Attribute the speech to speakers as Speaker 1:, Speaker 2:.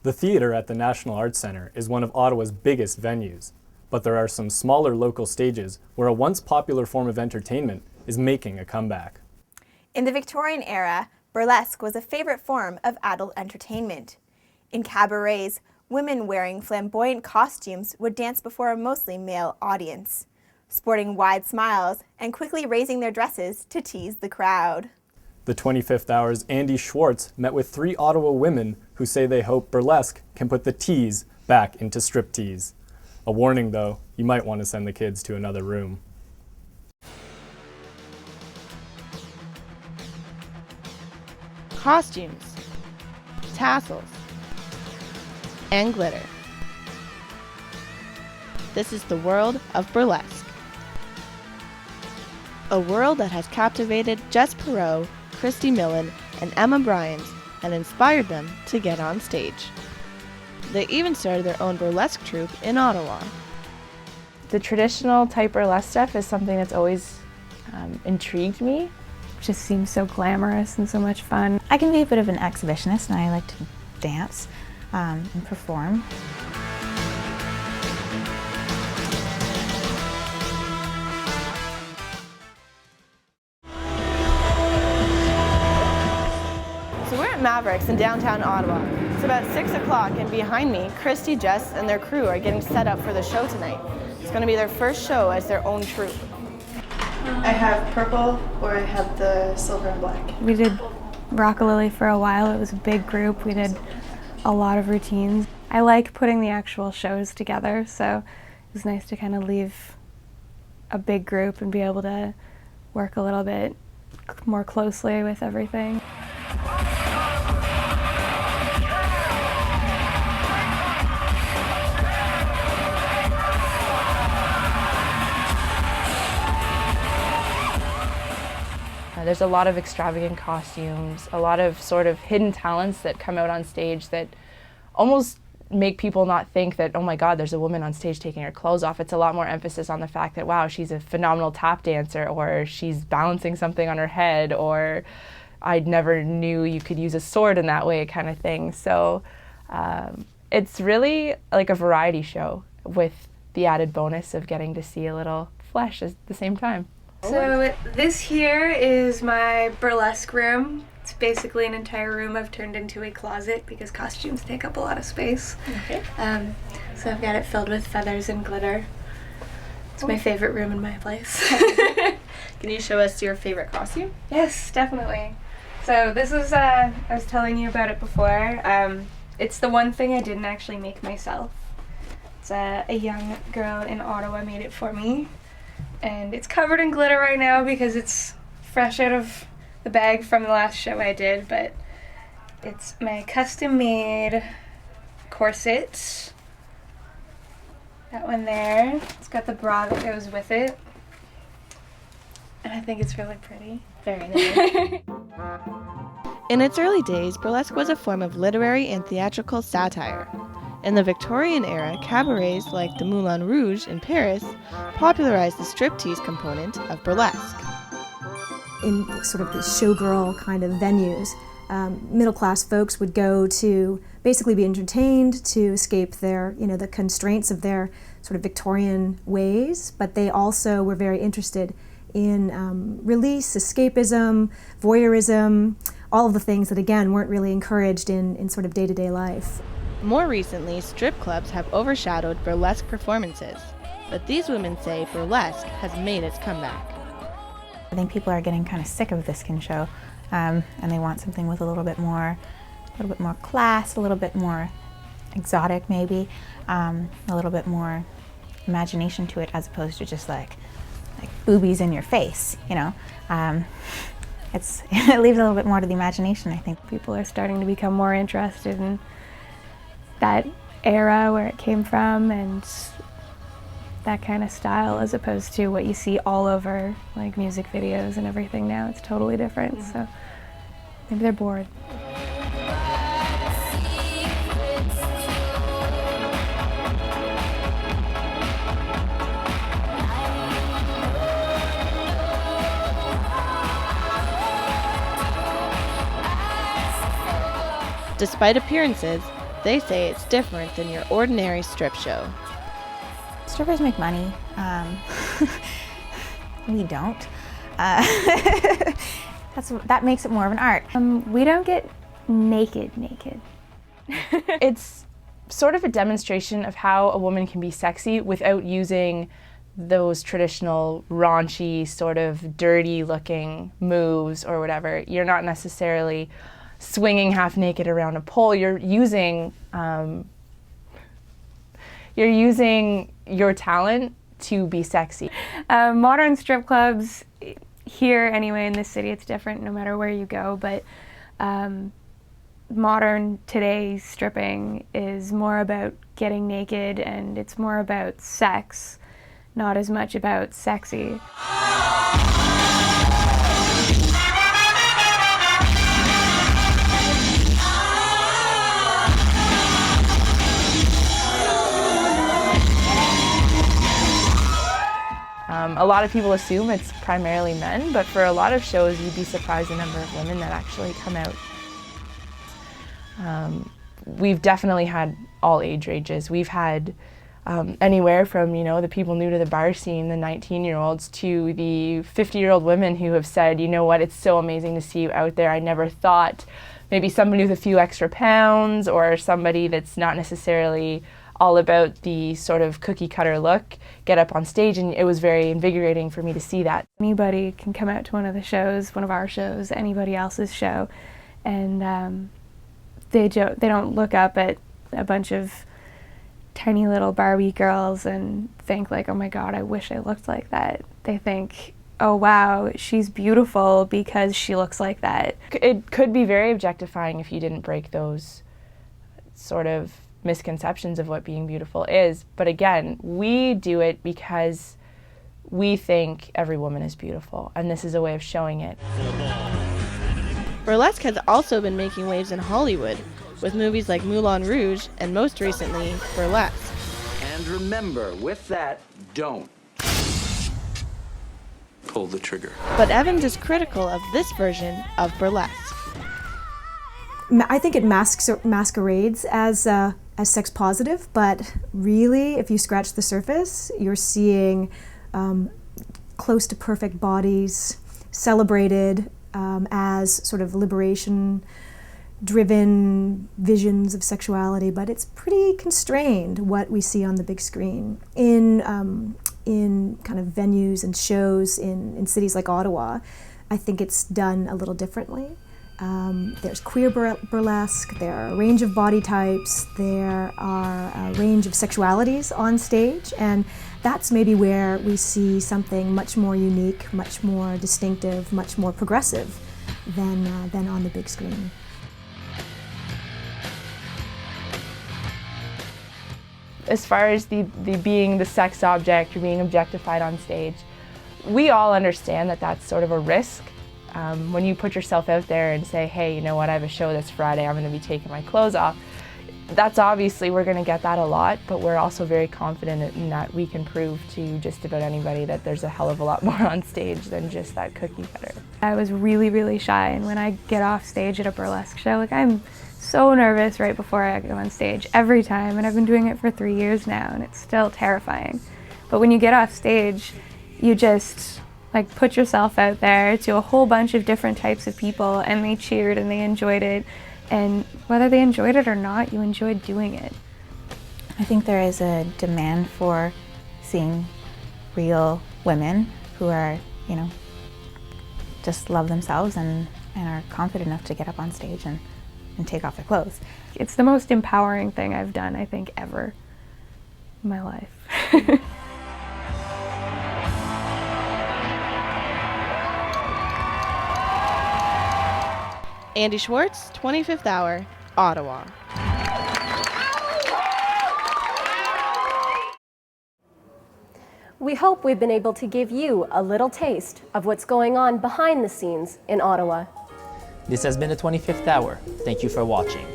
Speaker 1: The theatre at the National Arts Centre is one of Ottawa's biggest venues, but there are some smaller local stages where a once popular form of entertainment is making a comeback.
Speaker 2: In the Victorian era, burlesque was a favorite form of adult entertainment. In cabarets, women wearing flamboyant costumes would dance before a mostly male audience, sporting wide smiles and quickly raising their dresses to tease the crowd.
Speaker 1: The 25th Hour's Andi Schwartz met with 3 Ottawa women who say they hope burlesque can put the tease back into striptease. A warning though, you might want to send the kids to another room.
Speaker 3: Costumes, tassels, and glitter. This is the world of burlesque. A world that has captivated Jess Perot, Christy Millen, and Emma Bryant and inspired them to get on stage. They even started their own burlesque troupe in Ottawa.
Speaker 4: The traditional type burlesque stuff is something that's always intrigued me. It just seems so glamorous and so much fun.
Speaker 5: I can be a bit of an exhibitionist and I like to dance and perform.
Speaker 3: So we're at Mavericks in downtown Ottawa. It's about 6 o'clock and behind me, Christy, Jess, and their crew are getting set up for the show tonight. It's going to be their first show as their own troupe.
Speaker 6: I have purple or I have the silver and black.
Speaker 4: We did Rockalily for a while. It was a big group. We did a lot of routines. I like putting the actual shows together, so it was nice to kind of leave a big group and be able to work a little bit more closely with everything.
Speaker 7: There's a lot of extravagant costumes, a lot of sort of hidden talents that come out on stage that almost make people not think that, oh my God, there's a woman on stage taking her clothes off. It's a lot more emphasis on the fact that, wow, she's a phenomenal tap dancer, or she's balancing something on her head, or I never knew you could use a sword in that way, kind of thing. So it's really like a variety show with the added bonus of getting to see a little flesh at the same time.
Speaker 4: So this here is my burlesque room. It's basically an entire room I've turned into a closet because costumes take up a lot of space.
Speaker 7: Okay.
Speaker 4: So I've got it filled with feathers and glitter. It's my favorite room in my place.
Speaker 3: Can you show us your favorite costume?
Speaker 4: Yes, definitely. So this is, I was telling you about it before. It's the one thing I didn't actually make myself. It's a young girl in Ottawa made it for me. And it's covered in glitter right now because it's fresh out of the bag from the last show I did, but it's my custom-made corset. That one there. It's got the bra that goes with it. And I think it's really pretty.
Speaker 3: Very nice. In its early days, burlesque was a form of literary and theatrical satire. In the Victorian era, cabarets like the Moulin Rouge in Paris popularized the striptease component of burlesque.
Speaker 8: In sort of the showgirl kind of venues, middle-class folks would go to basically be entertained, to escape their, the constraints of their sort of Victorian ways, but they also were very interested in release, escapism, voyeurism, all of the things that, again, weren't really encouraged in sort of day-to-day life.
Speaker 3: More recently, strip clubs have overshadowed burlesque performances, but these women say burlesque has made its comeback.
Speaker 5: I think people are getting kind of sick of the skin show, and they want something with a little bit more class, a little bit more exotic maybe, a little bit more imagination to it, as opposed to just like boobies in your face, it leaves a little bit more to the imagination. I think
Speaker 4: people are starting to become more interested in that era, where it came from, and that kind of style, as opposed to what you see all over like music videos and everything now. It's totally different, so maybe they're bored.
Speaker 3: Despite appearances, they say it's different than your ordinary strip show.
Speaker 5: Strippers make money. We don't. That makes it more of an art.
Speaker 4: We don't get naked.
Speaker 7: It's sort of a demonstration of how a woman can be sexy without using those traditional raunchy, sort of dirty looking moves or whatever. You're not necessarily swinging half naked around a pole. You're using your talent to be sexy.
Speaker 4: Modern strip clubs, here anyway in this city, it's different no matter where you go, but modern today's stripping is more about getting naked, and it's more about sex, not as much about sexy.
Speaker 7: A lot of people assume it's primarily men, but for a lot of shows you'd be surprised the number of women that actually come out. We've definitely had all age ranges. We've had anywhere from, the people new to the bar scene, the 19-year-olds, to the 50-year-old women who have said, you know what, it's so amazing to see you out there. I never thought maybe somebody with a few extra pounds or somebody that's not necessarily all about the sort of cookie cutter look get up on stage, and it was very invigorating for me to see that.
Speaker 4: Anybody can come out to one of the shows, one of our shows, anybody else's show, and they don't look up at a bunch of tiny little Barbie girls and think like, oh my God, I wish I looked like that. They think, oh wow, she's beautiful because she looks like that.
Speaker 7: It could be very objectifying if you didn't break those sort of misconceptions of what being beautiful is. But again, we do it because we think every woman is beautiful, and this is a way of showing it.
Speaker 3: Burlesque has also been making waves in Hollywood, with movies like Moulin Rouge and most recently, Burlesque.
Speaker 9: And remember, with that, don't pull the trigger.
Speaker 3: But Evans is critical of this version of Burlesque.
Speaker 8: I think it masquerades as sex positive, but really, if you scratch the surface, you're seeing close to perfect bodies celebrated as sort of liberation-driven visions of sexuality, but it's pretty constrained what we see on the big screen. In kind of venues and shows in cities like Ottawa, I think it's done a little differently. There's queer burlesque, there are a range of body types, there are a range of sexualities on stage, and that's maybe where we see something much more unique, much more distinctive, much more progressive than on the big screen.
Speaker 7: As far as the being the sex object or being objectified on stage, we all understand that that's sort of a risk. When you put yourself out there and say, hey, you know what, I have a show this Friday, I'm going to be taking my clothes off, that's obviously, we're going to get that a lot, but we're also very confident in that we can prove to just about anybody that there's a hell of a lot more on stage than just that cookie cutter.
Speaker 4: I was really, really shy, and when I get off stage at a burlesque show, like, I'm so nervous right before I go on stage every time, and I've been doing it for 3 years now, and it's still terrifying. But when you get off stage, you just like put yourself out there to a whole bunch of different types of people, and they cheered and they enjoyed it, and whether they enjoyed it or not, you enjoyed doing it.
Speaker 5: I think there is a demand for seeing real women who are, just love themselves and are confident enough to get up on stage and take off their clothes.
Speaker 4: It's the most empowering thing I've done, I think, ever in my life.
Speaker 3: Andi Schwartz, 25th Hour, Ottawa.
Speaker 10: We hope we've been able to give you a little taste of what's going on behind the scenes in Ottawa.
Speaker 11: This has been the 25th Hour. Thank you for watching.